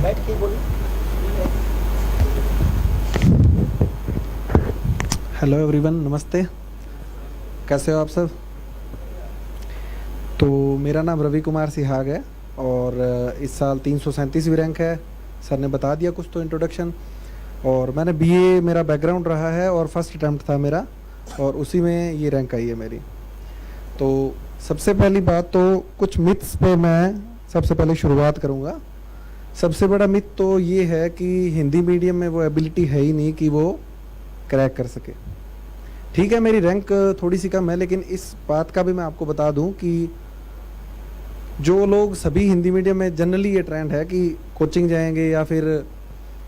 बैठ के बोलिए। हेलो एवरीवन, नमस्ते। कैसे हो आप सब? तो मेरा नाम रवि कुमार सिहाग है और इस साल 337वीं रैंक है। सर ने बता दिया कुछ तो इंट्रोडक्शन। और मैंने बीए मेरा बैकग्राउंड रहा है और फर्स्ट अटैम्प्ट था मेरा, और उसी में ये रैंक आई है मेरी। तो सबसे पहली बात तो कुछ मिथ्स पे मैं सबसे पहले शुरुआत करूँगा। सबसे बड़ा मिथ तो ये है कि हिंदी मीडियम में वो एबिलिटी है ही नहीं कि वो क्रैक कर सके। ठीक है, मेरी रैंक थोड़ी सी कम है, लेकिन इस बात का भी मैं आपको बता दूं कि जो लोग सभी हिंदी मीडियम में जनरली ये ट्रेंड है कि कोचिंग जाएंगे या फिर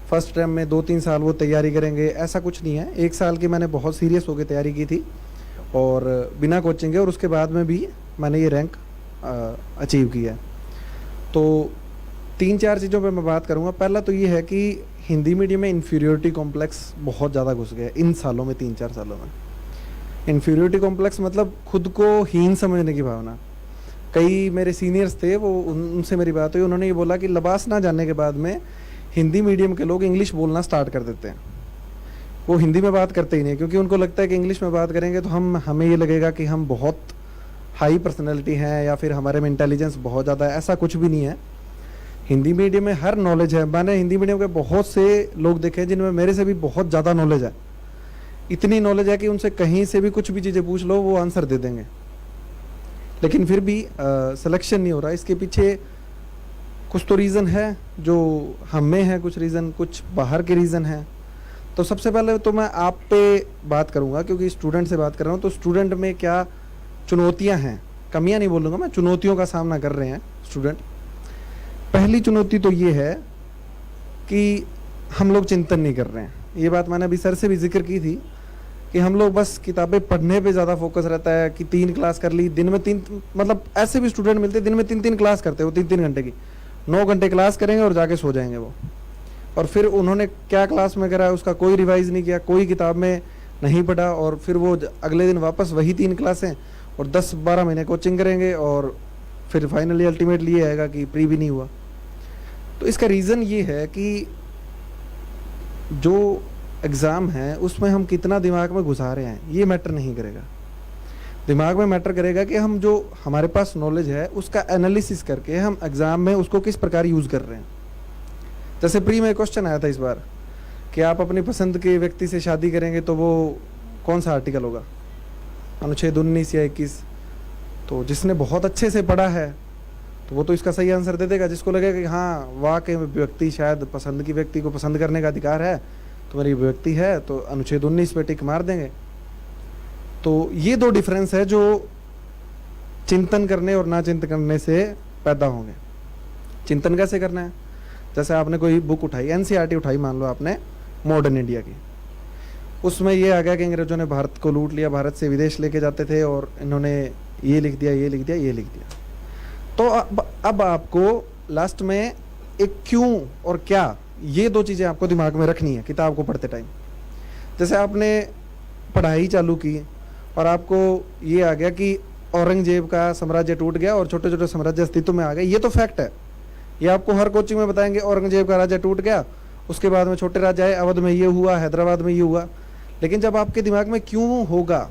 फर्स्ट टर्म में 2-3 साल वो तैयारी करेंगे, ऐसा कुछ नहीं है। 1 साल की मैंने बहुत सीरियस होकर तैयारी की थी और बिना कोचिंग के, और उसके बाद में भी मैंने ये रैंक अचीव किया है। तो 3-4 चीज़ों पे मैं बात करूँगा। पहला तो ये है कि हिंदी मीडियम में इन्फीरियोरिटी कॉम्प्लेक्स बहुत ज़्यादा घुस गया इन सालों में, 3-4 सालों में। इन्फीरियोरिटी कॉम्प्लेक्स मतलब खुद को हीन समझने की भावना। कई मेरे सीनियर्स थे, वो उनसे मेरी बात हुई, उन्होंने ये बोला कि लबास ना जानने के बाद में हिंदी मीडियम के लोग इंग्लिश बोलना स्टार्ट कर देते हैं। वो हिंदी में बात करते ही नहीं, क्योंकि उनको लगता है कि इंग्लिश में बात करेंगे तो हमें ये लगेगा कि हम बहुत हाई पर्सनैलिटी हैं या फिर हमारे में इंटेलिजेंस बहुत ज़्यादा है। ऐसा कुछ भी नहीं है। हिंदी मीडियम में हर नॉलेज है। मैंने हिंदी मीडियम के बहुत से लोग देखे हैं जिनमें मेरे से भी बहुत ज़्यादा नॉलेज है। इतनी नॉलेज है कि उनसे कहीं से भी कुछ भी चीज़ें पूछ लो, वो आंसर दे देंगे, लेकिन फिर भी सिलेक्शन नहीं हो रहा। इसके पीछे कुछ तो रीज़न है, जो हम में है कुछ रीज़न, कुछ बाहर के रीज़न है। तो सबसे पहले तो मैं आप पे बात करूंगा, क्योंकि स्टूडेंट से बात कर रहा हूँ। तो स्टूडेंट में क्या चुनौतियां हैं, कमियां नहीं बोलूँगा मैं, चुनौतियों का सामना कर रहे हैं स्टूडेंट। पहली चुनौती तो ये है कि हम लोग चिंतन नहीं कर रहे हैं। ये बात मैंने अभी सर से भी जिक्र की थी कि हम लोग बस किताबें पढ़ने पे ज़्यादा फोकस रहता है कि 3 क्लास कर ली दिन में, 3 मतलब ऐसे भी स्टूडेंट मिलते हैं दिन में 3-3 क्लास करते हैं। वो 3-3 घंटे की 9 घंटे क्लास करेंगे और जाके सो जाएंगे वो। और फिर उन्होंने क्या क्लास में करा है उसका कोई रिवाइज नहीं किया, कोई किताब में नहीं पढ़ा, और फिर वो अगले दिन वापस वही 3 क्लासें और 10-12 महीने कोचिंग करेंगे, और फिर फाइनली अल्टीमेटली ये आएगा कि प्री भी नहीं हुआ। तो इसका रीज़न ये है कि जो एग्ज़ाम है उसमें हम कितना दिमाग में घुसा रहे हैं ये मैटर नहीं करेगा। दिमाग में मैटर करेगा कि हम जो हमारे पास नॉलेज है उसका एनालिसिस करके हम एग्ज़ाम में उसको किस प्रकार यूज़ कर रहे हैं। जैसे प्री में क्वेश्चन आया था इस बार कि आप अपनी पसंद के व्यक्ति से शादी करेंगे तो वो कौन सा आर्टिकल होगा, अनुच्छेद 19 या 21। तो जिसने बहुत अच्छे से पढ़ा है तो वो तो इसका सही आंसर दे देगा। जिसको लगेगा कि हाँ वाकई में व्यक्ति शायद पसंद की व्यक्ति को पसंद करने का अधिकार है, तो मेरी व्यक्ति है, तो अनुच्छेद 19 पे टिक मार देंगे। तो ये 2 डिफरेंस है जो चिंतन करने और ना चिंतन करने से पैदा होंगे। चिंतन कैसे करना है? जैसे आपने कोई बुक उठाई, एनसीईआरटी उठाई मान लो आपने, मॉडर्न इंडिया की। उसमें ये आ गया कि अंग्रेजों ने भारत को लूट लिया, भारत से विदेश लेके जाते थे, और इन्होंने ये लिख दिया, ये लिख दिया, ये लिख दिया। तो अब आपको लास्ट में एक क्यों और क्या, ये 2 चीज़ें आपको दिमाग में रखनी है किताब को पढ़ते टाइम। जैसे आपने पढ़ाई चालू की और आपको ये आ गया कि औरंगजेब का साम्राज्य टूट गया और छोटे छोटे साम्राज्य अस्तित्व में आ गए, ये तो फैक्ट है। ये आपको हर कोचिंग में बताएंगे, औरंगजेब का राज्य टूट गया, उसके बाद में छोटे राज्य आए, अवध में ये हुआ, हैदराबाद में ये हुआ। लेकिन जब आपके दिमाग में क्यों होगा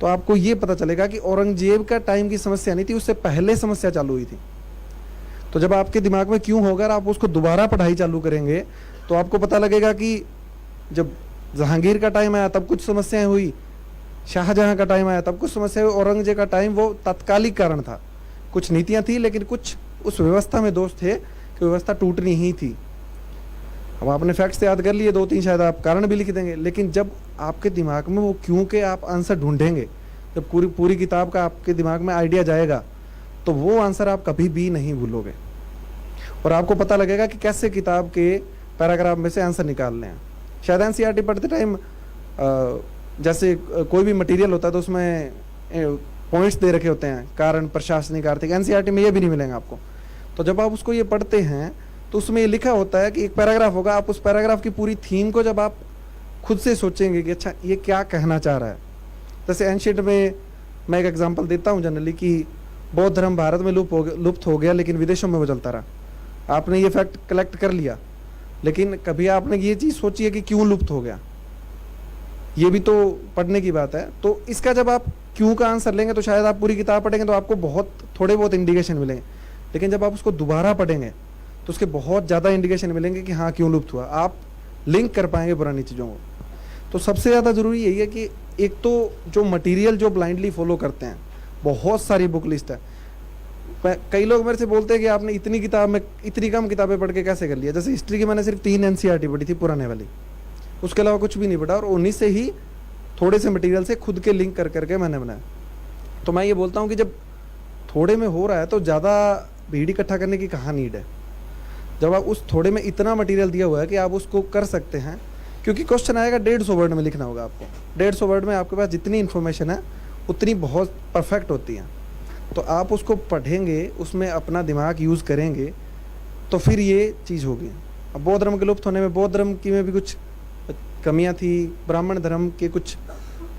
तो आपको ये पता चलेगा कि औरंगजेब का टाइम की समस्या नहीं थी, उससे पहले समस्या चालू हुई थी। तो जब आपके दिमाग में क्यों होगा और आप उसको दोबारा पढ़ाई चालू करेंगे तो आपको पता लगेगा कि जब जहांगीर का टाइम आया तब कुछ समस्याएं हुई, शाहजहां का टाइम आया तब कुछ समस्या हुई, औरंगजेब का टाइम वो तात्कालिक कारण था, कुछ नीतियां थी, लेकिन कुछ उस व्यवस्था में दोष थे कि व्यवस्था टूटनी ही थी। अब आपने फैक्ट्स याद कर लिए, 2-3 शायद आप कारण भी लिख देंगे, लेकिन जब आपके दिमाग में वो क्यों के आप आंसर ढूंढेंगे, जब पूरी किताब का आपके दिमाग में आइडिया जाएगा तो वो आंसर आप कभी भी नहीं भूलोगे, और आपको पता लगेगा कि कैसे किताब के पैराग्राफ में से आंसर निकालने हैं। शायद एनसीईआरटी पढ़ते टाइम जैसे कोई भी मटेरियल होता है तो उसमें पॉइंट्स दे रखे होते हैं, कारण, प्रशासनिक, आर्थिक। एनसीईआरटी में ये भी नहीं मिलेंगे आपको। तो जब आप उसको ये पढ़ते हैं तो उसमें ये लिखा होता है कि एक पैराग्राफ होगा, आप उस पैराग्राफ की पूरी थीम को जब आप खुद से सोचेंगे कि अच्छा ये क्या कहना चाह रहा है। जैसे एंशिएंट में मैं एक एग्जांपल देता हूँ जनरली कि बौद्ध धर्म भारत में लुप्त हो गया लेकिन विदेशों में वो चलता रहा। आपने ये फैक्ट कलेक्ट कर लिया, लेकिन कभी आपने ये चीज़ सोची है कि क्यों लुप्त हो गया? ये भी तो पढ़ने की बात है। तो इसका जब आप क्यों का आंसर लेंगे तो शायद आप पूरी किताब पढ़ेंगे तो आपको थोड़े बहुत इंडिकेशन मिलेंगे, लेकिन जब आप उसको दोबारा पढ़ेंगे तो उसके बहुत ज़्यादा इंडिकेशन मिलेंगे कि हाँ क्यों लुप्त हुआ, आप लिंक कर पाएंगे पुरानी चीज़ों को। तो सबसे ज़्यादा ज़रूरी यही है कि एक तो जो मटेरियल जो ब्लाइंडली फॉलो करते हैं, बहुत सारी बुक लिस्ट है। कई लोग मेरे से बोलते हैं कि आपने इतनी किताब में इतनी कम किताबें पढ़ के कैसे कर लिया। जैसे हिस्ट्री की मैंने सिर्फ 3 एनसीईआरटी पढ़ी थी पुराने वाली, उसके अलावा कुछ भी नहीं पढ़ा, और उन्हीं से ही थोड़े से मटेरियल से खुद के लिंक कर करके मैंने बनाया। तो मैं ये बोलता हूँ कि जब थोड़े में हो रहा है तो ज़्यादा भीड़ इकट्ठा करने की कहाँ नीड है। जब आप उस थोड़े में इतना मटेरियल दिया हुआ है कि आप उसको कर सकते हैं, क्योंकि क्वेश्चन आएगा 150 वर्ड में लिखना होगा आपको। 150 वर्ड में आपके पास जितनी इन्फॉर्मेशन है उतनी बहुत परफेक्ट होती है। तो आप उसको पढ़ेंगे, उसमें अपना दिमाग यूज़ करेंगे, तो फिर ये चीज़ होगी। अब बौद्ध धर्म के लुप्त होने में बौद्ध धर्म की में भी कुछ कमियां थी, ब्राह्मण धर्म के कुछ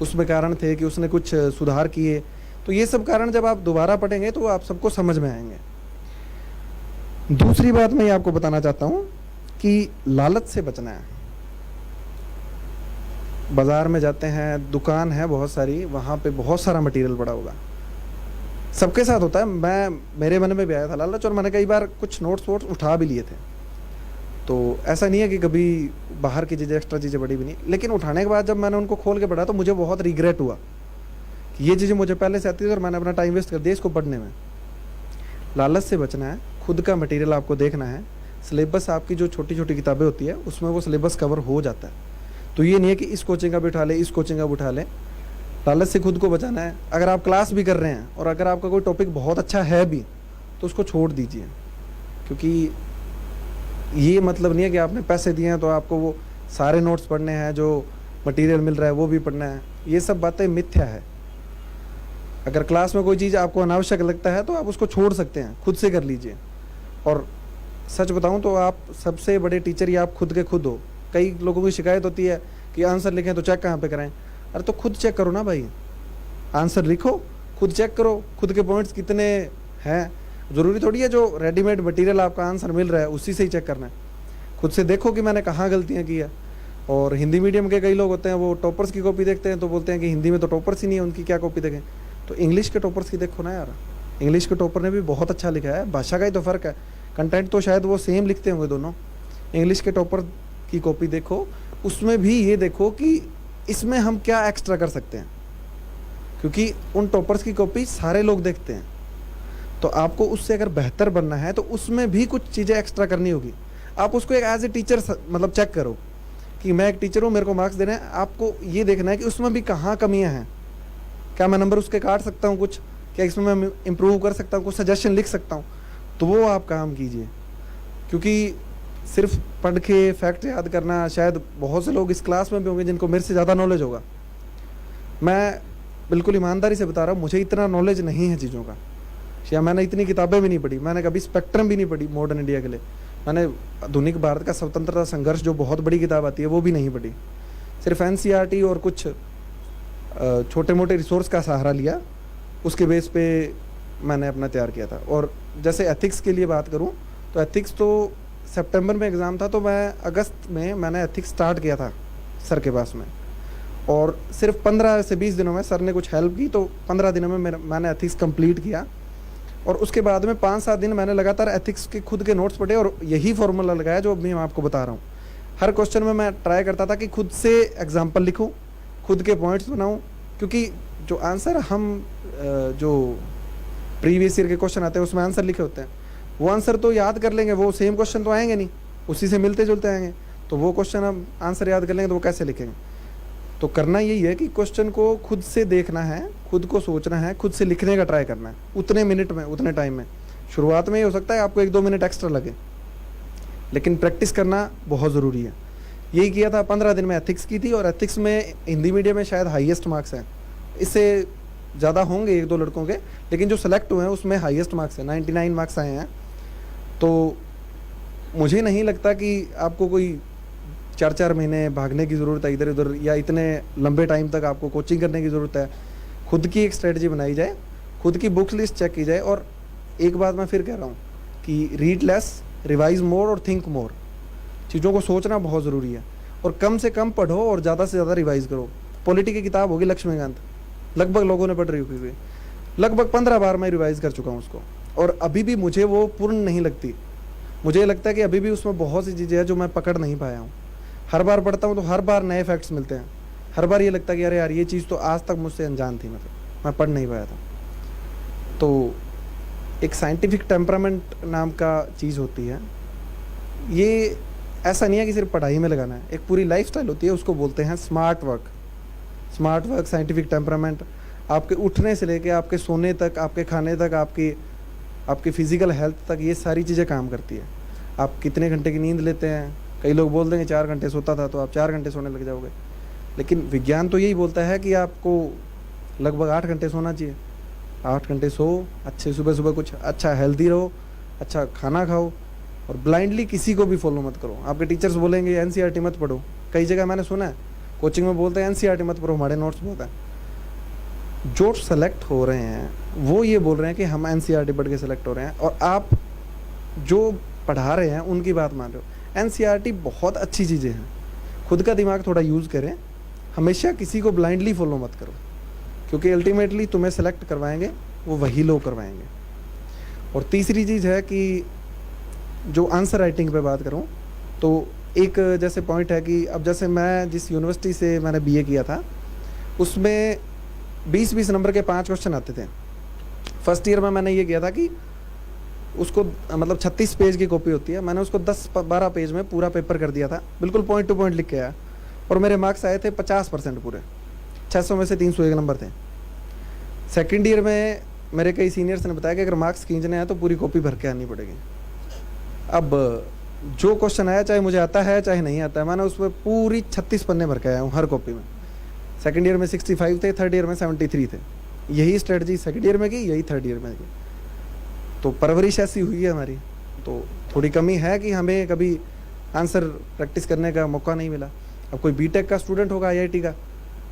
उसमें कारण थे कि उसने कुछ सुधार किए। तो ये सब कारण जब आप दोबारा पढ़ेंगे तो आप सबको समझ में आएंगे। दूसरी बात मैं ये आपको बताना चाहता हूँ कि लालच से बचना है। बाजार में जाते हैं, दुकान है बहुत सारी, वहाँ पे बहुत सारा मटेरियल पड़ा होगा, सबके साथ होता है। मेरे मन में भी आया था लालच, और मैंने कई बार कुछ नोट्स वोट्स उठा भी लिए थे। तो ऐसा नहीं है कि कभी बाहर की चीज़ें एक्स्ट्रा चीज़ें बड़ी भी नहीं, लेकिन उठाने के बाद जब मैंने उनको खोल के पढ़ा तो मुझे बहुत रिग्रेट हुआ कि ये चीज़ें मुझे पहले से आती थी और मैंने अपना टाइम वेस्ट कर दिया इसको पढ़ने में। लालच से बचना है, खुद का मटेरियल आपको देखना है। सिलेबस आपकी जो छोटी छोटी किताबें होती है उसमें वो सिलेबस कवर हो जाता है। तो ये नहीं है कि इस कोचिंग का भी उठा ले, इस कोचिंग का भी उठा ले। लालच से खुद को बचाना है। अगर आप क्लास भी कर रहे हैं और अगर आपका कोई टॉपिक बहुत अच्छा है भी तो उसको छोड़ दीजिए, क्योंकि ये मतलब नहीं है कि आपने पैसे दिए हैं तो आपको वो सारे नोट्स पढ़ने हैं, जो मटेरियल मिल रहा है वो भी पढ़ना है। ये सब बातें मिथ्या है। अगर क्लास में कोई चीज़ आपको अनावश्यक लगता है तो आप उसको छोड़ सकते हैं, खुद से कर लीजिए। और सच बताऊं तो आप सबसे बड़े टीचर ही आप खुद के खुद हो। कई लोगों की शिकायत होती है कि आंसर लिखें तो चेक कहाँ पे कराएं। अरे तो खुद चेक करो ना भाई, आंसर लिखो, खुद चेक करो खुद के पॉइंट्स कितने हैं। ज़रूरी थोड़ी है जो रेडीमेड मटेरियल आपका आंसर मिल रहा है उसी से ही चेक करना है। खुद से देखो कि मैंने कहाँ गलतियाँ की है। और हिंदी मीडियम के कई लोग होते हैं वो टॉपर्स की कॉपी देखते हैं तो बोलते हैं कि हिंदी में तो टॉपर्स ही नहीं है, उनकी क्या कॉपी देखें। तो इंग्लिश के टॉपर्स की देखो ना यार, इंग्लिश के टॉपर ने भी बहुत अच्छा लिखा है। भाषा का ही तो फ़र्क है, कंटेंट तो शायद वो सेम लिखते होंगे दोनों। इंग्लिश के टॉपर की कॉपी देखो, उसमें भी ये देखो कि इसमें हम क्या एक्स्ट्रा कर सकते हैं, क्योंकि उन टॉपर्स की कॉपी सारे लोग देखते हैं। तो आपको उससे अगर बेहतर बनना है तो उसमें भी कुछ चीज़ें एक्स्ट्रा करनी होगी। आप उसको एक एज ए टीचर मतलब चेक करो कि मैं एक टीचर हूँ, मेरे को मार्क्स देने हैं। आपको ये देखना है कि उसमें भी कहाँ कमियाँ हैं, क्या मैं नंबर उसके काट सकता हूँ कुछ, क्या इसमें मैं इम्प्रूव कर सकता हूँ, कुछ सजेशन लिख सकता हूँ। तो वो आप काम कीजिए, क्योंकि सिर्फ पढ़ के फैक्ट याद करना, शायद बहुत से लोग इस क्लास में भी होंगे जिनको मेरे से ज़्यादा नॉलेज होगा। मैं बिल्कुल ईमानदारी से बता रहा हूँ, मुझे इतना नॉलेज नहीं है चीज़ों का, या मैंने इतनी किताबें भी नहीं पढ़ी। मैंने कभी स्पेक्ट्रम भी नहीं पढ़ी मॉडर्न इंडिया के लिए। मैंने आधुनिक भारत का स्वतंत्रता संघर्ष जो बहुत बड़ी किताब आती है वो भी नहीं पढ़ी। सिर्फ एनसीईआरटी और कुछ छोटे मोटे रिसोर्स का सहारा लिया, उसके बेस पे मैंने अपना तैयार किया था। और जैसे एथिक्स के लिए बात करूं तो एथिक्स तो सितंबर में एग्ज़ाम था, तो मैं अगस्त में मैंने एथिक्स स्टार्ट किया था सर के पास में, और सिर्फ 15 से 20 दिनों में सर ने कुछ हेल्प की तो 15 दिनों में मैंने एथिक्स कंप्लीट किया। और उसके बाद में 5-7 दिन मैंने लगातार एथिक्स के खुद के नोट्स पढ़े और यही फॉर्मूला लगाया जो अभी मैं आपको बता रहा हूँ। हर क्वेश्चन में मैं ट्राई करता था कि खुद से एग्जाम्पल लिखूँ, खुद के पॉइंट्स बनाऊँ, क्योंकि जो आंसर हम जो प्रीवियस ईयर के क्वेश्चन आते हैं उसमें आंसर लिखे होते हैं, वो आंसर तो याद कर लेंगे, वो सेम क्वेश्चन तो आएंगे नहीं, उसी से मिलते जुलते आएंगे। तो वो क्वेश्चन हम आंसर याद कर लेंगे तो वो कैसे लिखेंगे। तो करना यही है कि क्वेश्चन को खुद से देखना है, खुद को सोचना है, खुद से लिखने का ट्राई करना है उतने मिनट में, उतने टाइम में। शुरुआत में ये हो सकता है आपको 1-2 मिनट एक्स्ट्रा लगे, लेकिन प्रैक्टिस करना बहुत ज़रूरी है। यही किया था। 15 दिन में एथिक्स की थी, और एथिक्स में हिंदी मीडियम में शायद हाईएस्ट मार्क्स हैं, इससे ज़्यादा होंगे 1-2 लड़कों के, लेकिन जो सेलेक्ट हुए हैं उसमें हाईएस्ट मार्क्स हैं, 99 मार्क्स आए हैं। तो मुझे नहीं लगता कि आपको कोई 4-4 महीने भागने की ज़रूरत है इधर उधर, या इतने लंबे टाइम तक आपको कोचिंग करने की ज़रूरत है। खुद की एक स्ट्रेटजी बनाई जाए, खुद की बुक्स लिस्ट चेक की जाए। और एक बात मैं फिर कह रहा हूँ कि रीड लेस रिवाइज मोर और थिंक मोर। चीज़ों को सोचना बहुत ज़रूरी है, और कम से कम पढ़ो और ज़्यादा से ज़्यादा रिवाइज करो। पॉलिटी की किताब होगी लक्ष्मीकांत, लगभग लोगों ने पढ़ रही होगी, लगभग 15 बार मैं रिवाइज कर चुका हूँ उसको, और अभी भी मुझे वो पूर्ण नहीं लगती। मुझे लगता है कि अभी भी उसमें बहुत सी चीज़ें हैं जो मैं पकड़ नहीं पाया हूँ। हर बार पढ़ता हूँ तो हर बार नए फैक्ट्स मिलते हैं, हर बार ये लगता है कि अरे यार ये चीज़ तो आज तक मुझसे अनजान थी, मतलब मैं पढ़ नहीं पाया था। तो एक साइंटिफिक टेम्परामेंट नाम का चीज़ होती है, ये ऐसा नहीं है कि सिर्फ पढ़ाई में लगाना है, एक पूरी लाइफस्टाइल होती है, उसको बोलते हैं smart work. Smart work, scientific temperament आपके उठने से लेके आपके सोने तक, आपके खाने तक, आपकी फिजिकल हेल्थ तक, ये सारी चीज़ें काम करती है। आप कितने घंटे की नींद लेते हैं, कई लोग बोल देंगे 4 घंटे सोता था, तो आप 4 घंटे सोने लग जाओगे, लेकिन विज्ञान तो यही बोलता है कि आपको लगभग 8 घंटे सोना चाहिए। 8 घंटे सो, अच्छे सुबह सुबह कुछ अच्छा हेल्दी रहो, अच्छा खाना खाओ, और ब्लाइंडली किसी को भी फॉलो मत करो। आपके टीचर्स बोलेंगे एनसीईआरटी मत पढ़ो, कई जगह मैंने सुना है कोचिंग में बोलते हैं एनसीईआरटी मत पढ़ो, हमारे नोट्स बहुत हैं। जो सेलेक्ट हो रहे हैं वो ये बोल रहे हैं कि हम एनसीईआरटी पढ़ के सेलेक्ट हो रहे हैं, और आप जो पढ़ा रहे हैं उनकी बात मान रहे हो। एनसीईआरटी बहुत अच्छी चीज़ें हैं, खुद का दिमाग थोड़ा यूज़ करें, हमेशा किसी को ब्लाइंडली फॉलो मत करो, क्योंकि अल्टीमेटली तुम्हें सेलेक्ट करवाएंगे वो वही लोग करवाएंगे। और तीसरी चीज़ है कि जो आंसर राइटिंग पे बात करूं, तो एक जैसे पॉइंट है कि अब जैसे मैं जिस यूनिवर्सिटी से मैंने बीए किया था, उसमें 20-20 नंबर के 5 क्वेश्चन आते थे। फर्स्ट ईयर में मैंने ये किया था कि उसको मतलब 36 पेज की कॉपी होती है, मैंने उसको 10-12 पेज में पूरा पेपर कर दिया था, बिल्कुल पॉइंट टू पॉइंट लिख के आया, और मेरे मार्क्स आए थे 50% पूरे, 600 में से 301 नंबर थे। सेकेंड ईयर में मेरे कई सीनियर्स ने बताया कि अगर मार्क्स खींचने हैं तो पूरी कॉपी भर के आनी पड़ेगी। अब जो क्वेश्चन आया, चाहे मुझे आता है चाहे नहीं आता है, मैंने उसमें पूरी 36 पन्ने भर के आया हूँ हर कॉपी में। सेकंड ईयर में 65 थे, थर्ड ईयर में 73 थे। यही स्ट्रेटजी सेकंड ईयर में की, यही थर्ड ईयर में की। तो परवरिश ऐसी हुई है हमारी, तो थोड़ी कमी है कि हमें कभी आंसर प्रैक्टिस करने का मौका नहीं मिला। अब कोई बीटेक का स्टूडेंट होगा आईआईटी का,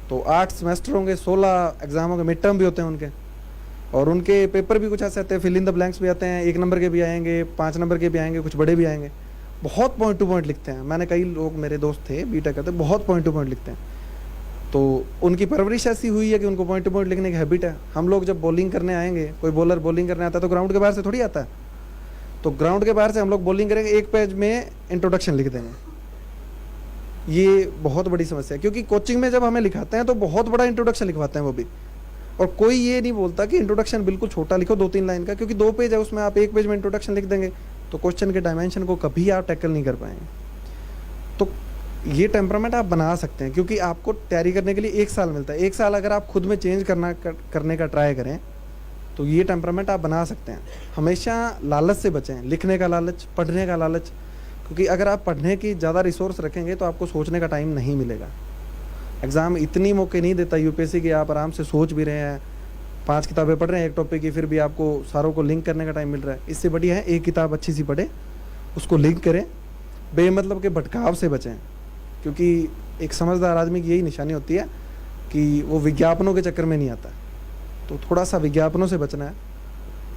तो 8 सेमेस्टर होंगे, 16 एग्जाम होंगे, मिड टर्म भी होते हैं उनके, और उनके पेपर भी कुछ ऐसे आते हैं, फिल इन द ब्लैंक्स भी आते हैं, 1 नंबर के भी आएंगे, 5 नंबर के भी आएंगे, कुछ बड़े भी आएंगे। बहुत पॉइंट टू पॉइंट लिखते हैं। मैंने कई लोग, मेरे दोस्त थे बीटेक करते, बहुत पॉइंट टू पॉइंट लिखते हैं। तो उनकी परवरिश ऐसी हुई है कि उनको पॉइंट टू पॉइंट लिखने की हैबिट है। हम लोग जब बॉलिंग करने आएंगे, कोई बॉलर बॉलिंग करने आता है तो ग्राउंड के बाहर से थोड़ी आता है, तो ग्राउंड के बाहर से हम लोग बॉलिंग करेंगे, 1 पेज में इंट्रोडक्शन लिख देंगे। ये बहुत बड़ी समस्या है, क्योंकि कोचिंग में जब हमें लिखाते हैं तो बहुत बड़ा इंट्रोडक्शन लिखवाते हैं वो भी, और कोई ये नहीं बोलता कि इंट्रोडक्शन बिल्कुल छोटा लिखो, 2-3 लाइन का, क्योंकि 2 पेज है, उसमें आप 1 पेज में इंट्रोडक्शन लिख देंगे तो क्वेश्चन के डायमेंशन को कभी आप टैकल नहीं कर पाएंगे। तो ये टेम्परामेंट आप बना सकते हैं, क्योंकि आपको तैयारी करने के लिए 1 साल मिलता है। 1 साल अगर आप खुद में चेंज करने का ट्राई करें तो ये टेम्परामेंट आप बना सकते हैं। हमेशा लालच से बचें, लिखने का लालच, पढ़ने का लालच, क्योंकि अगर आप पढ़ने की ज़्यादा रिसोर्स रखेंगे तो आपको सोचने का टाइम नहीं मिलेगा। एग्ज़ाम इतनी मौके नहीं देता यूपीएससी की, आप आराम से सोच भी रहे हैं, 5 किताबें पढ़ रहे हैं एक टॉपिक की, फिर भी आपको सारों को लिंक करने का टाइम मिल रहा है। इससे बढ़िया है 1 किताब अच्छी सी पढ़े, उसको लिंक करें, बेमतलब के भटकाव से बचें, क्योंकि एक समझदार आदमी की यही निशानी होती है कि वो विज्ञापनों के चक्कर में नहीं आता। तो थोड़ा सा विज्ञापनों से बचना है।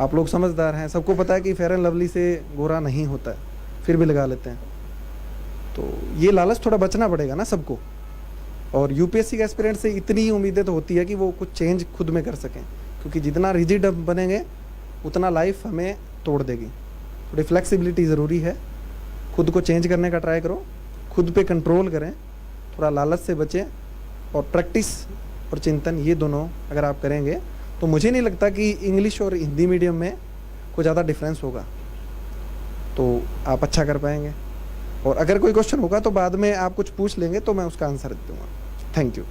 आप लोग समझदार हैं, सबको पता है कि फेयर एंड लवली से गोरा नहीं होता है, फिर भी लगा लेते हैं। तो ये लालच थोड़ा बचना पड़ेगा ना सबको। और यूपीएससी के एस्पिरेंट से इतनी उम्मीदें तो होती है कि वो कुछ चेंज खुद में कर सकें, क्योंकि जितना रिजिड बनेंगे उतना लाइफ हमें तोड़ देगी। थोड़ी फ्लेक्सिबिलिटी ज़रूरी है, खुद को चेंज करने का ट्राई करो, खुद पे कंट्रोल करें, थोड़ा लालच से बचें, और प्रैक्टिस और चिंतन ये दोनों अगर आप करेंगे तो मुझे नहीं लगता कि इंग्लिश और हिंदी मीडियम में कोई ज़्यादा डिफरेंस होगा, तो आप अच्छा कर पाएंगे। और अगर कोई क्वेश्चन होगा तो बाद में आप कुछ पूछ लेंगे तो मैं उसका आंसर दूंगा। Thank you.